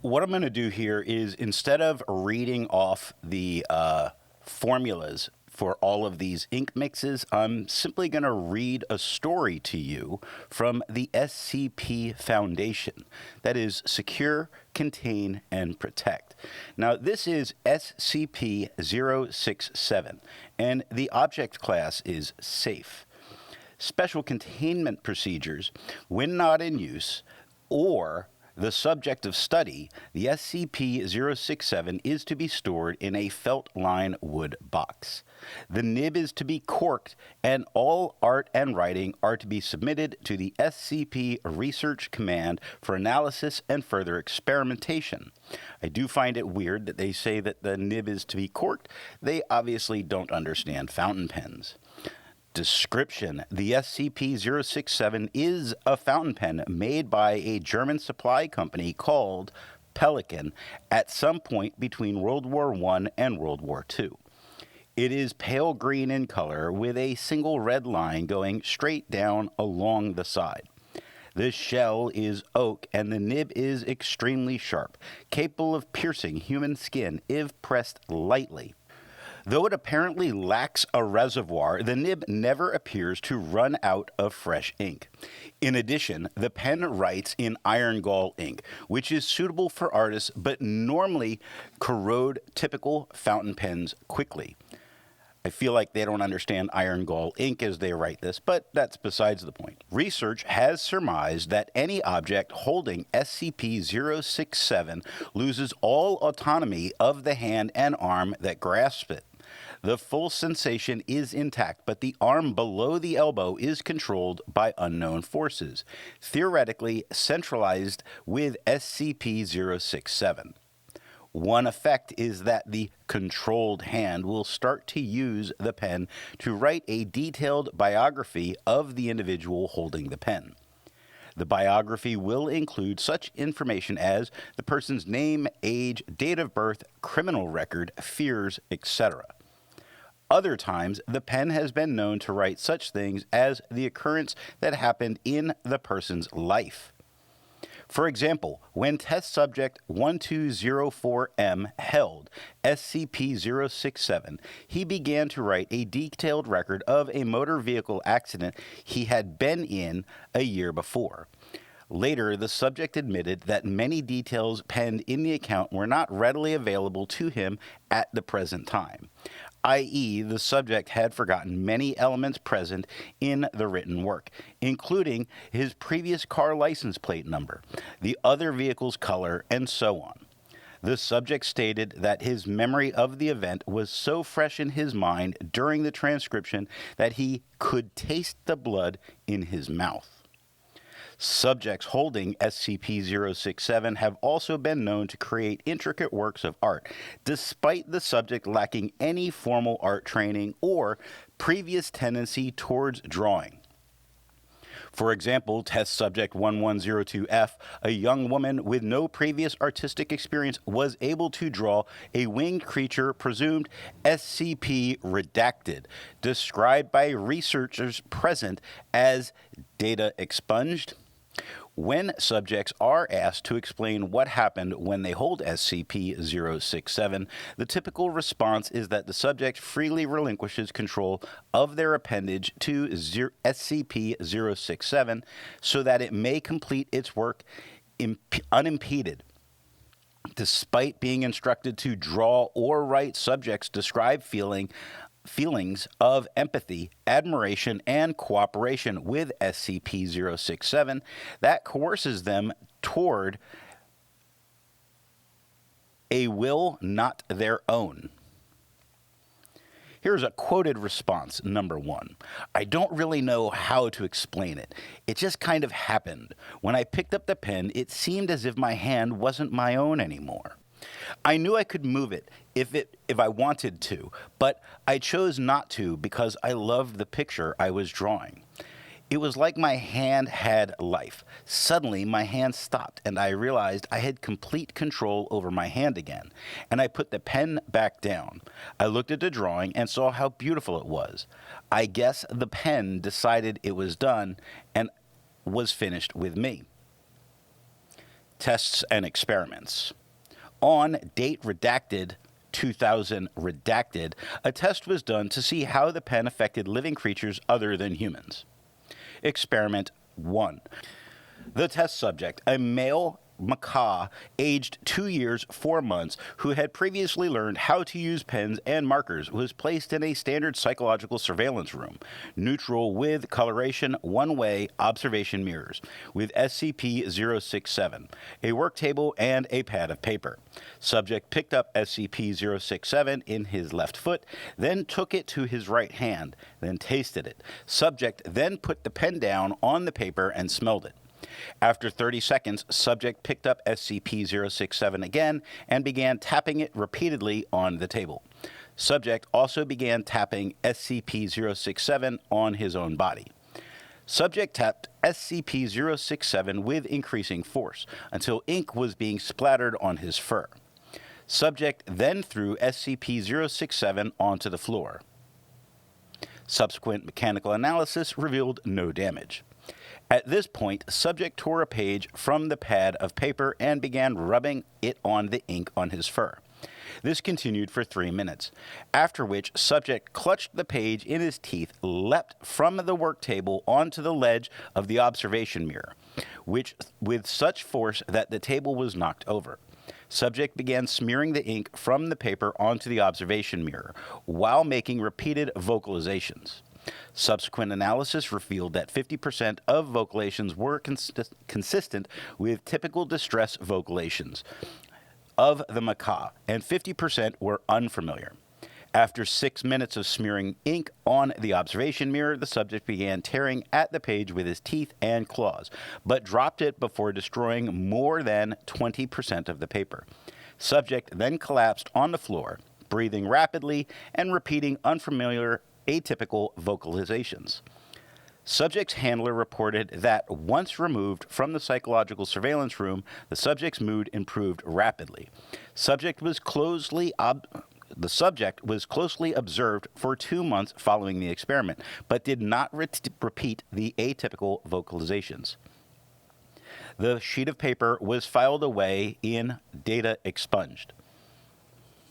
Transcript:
What I'm going to do here is instead of reading off the formulas for all of these ink mixes, I'm simply going to read a story to you from the SCP Foundation. That is Secure, Contain, and Protect. Now, this is SCP-067, and the object class is Safe. Special containment procedures, when not in use, or the subject of study, the SCP-067 is to be stored in a felt-lined wood box. The nib is to be corked, and all art and writing are to be submitted to the SCP Research Command for analysis and further experimentation. I do find it weird that they say that the nib is to be corked. They obviously don't understand fountain pens. Description: the SCP-067 is a fountain pen made by a German supply company called Pelican at some point between World War I and World War II. It is pale green in color with a single red line going straight down along the side. The shell is oak and the nib is extremely sharp, capable of piercing human skin if pressed lightly. Though it apparently lacks a reservoir, the nib never appears to run out of fresh ink. In addition, the pen writes in iron gall ink, which is suitable for artists but normally corrode typical fountain pens quickly. I feel like they don't understand iron gall ink as they write this, but that's besides the point. Research has surmised that any object holding SCP-067 loses all autonomy of the hand and arm that grasps it. The full sensation is intact, but the arm below the elbow is controlled by unknown forces, theoretically centralized with SCP-067. One effect is that the controlled hand will start to use the pen to write a detailed biography of the individual holding the pen. The biography will include such information as the person's name, age, date of birth, criminal record, fears, etc. Other times, the pen has been known to write such things as the occurrence that happened in the person's life. For example, when test subject 1204M held SCP-067, he began to write a detailed record of a motor vehicle accident he had been in a year before. Later, the subject admitted that many details penned in the account were not readily available to him at the present time, i.e., the subject had forgotten many elements present in the written work, including his previous car license plate number, the other vehicle's color, and so on. The subject stated that his memory of the event was so fresh in his mind during the transcription that he could taste the blood in his mouth. Subjects holding SCP-067 have also been known to create intricate works of art, despite the subject lacking any formal art training or previous tendency towards drawing. For example, test subject 1102F, a young woman with no previous artistic experience, was able to draw a winged creature presumed SCP redacted, described by researchers present as data expunged. When subjects are asked to explain what happened when they hold SCP-067, the typical response is that the subject freely relinquishes control of their appendage to SCP-067 so that it may complete its work unimpeded. Despite being instructed to draw or write, subjects describe feelings of empathy, admiration, and cooperation with SCP-067 that coerces them toward a will not their own. Here's a quoted response, number 1. I don't really know how to explain it. It just kind of happened. When I picked up the pen, it seemed as if my hand wasn't my own anymore. I knew I could move it if I wanted to, but I chose not to because I loved the picture I was drawing. It was like my hand had life. Suddenly, my hand stopped, and I realized I had complete control over my hand again, and I put the pen back down. I looked at the drawing and saw how beautiful it was. I guess the pen decided it was done and was finished with me. Tests and experiments. On date redacted 2000 redacted, a test was done to see how the pen affected living creatures other than humans. Experiment 1. The test subject, a male macaw aged 2 years 4 months who had previously learned how to use pens and markers, was placed in a standard psychological surveillance room, neutral with coloration one-way observation mirrors, with SCP-067, a work table, and a pad of paper. Subject picked up SCP-067 in his left foot, then took it to his right hand, then tasted it. Subject then put the pen down on the paper and smelled it. After 30 seconds, subject picked up SCP-067 again and began tapping it repeatedly on the table. Subject also began tapping SCP-067 on his own body. Subject tapped SCP-067 with increasing force until ink was being splattered on his fur. Subject then threw SCP-067 onto the floor. Subsequent mechanical analysis revealed no damage. At this point, subject tore a page from the pad of paper and began rubbing it on the ink on his fur. This continued for 3 minutes, after which subject clutched the page in his teeth, leapt from the work table onto the ledge of the observation mirror, which with such force that the table was knocked over. Subject began smearing the ink from the paper onto the observation mirror while making repeated vocalizations. Subsequent analysis revealed that 50% of vocalizations were consistent with typical distress vocalizations of the macaw, and 50% were unfamiliar. After 6 minutes of smearing ink on the observation mirror, the subject began tearing at the page with his teeth and claws, but dropped it before destroying more than 20% of the paper. Subject then collapsed on the floor, breathing rapidly and repeating unfamiliar atypical vocalizations. Subject's handler reported that once removed from the psychological surveillance room, the subject's mood improved rapidly. The subject was closely observed for 2 months following the experiment, but did not repeat the atypical vocalizations. The sheet of paper was filed away in data expunged.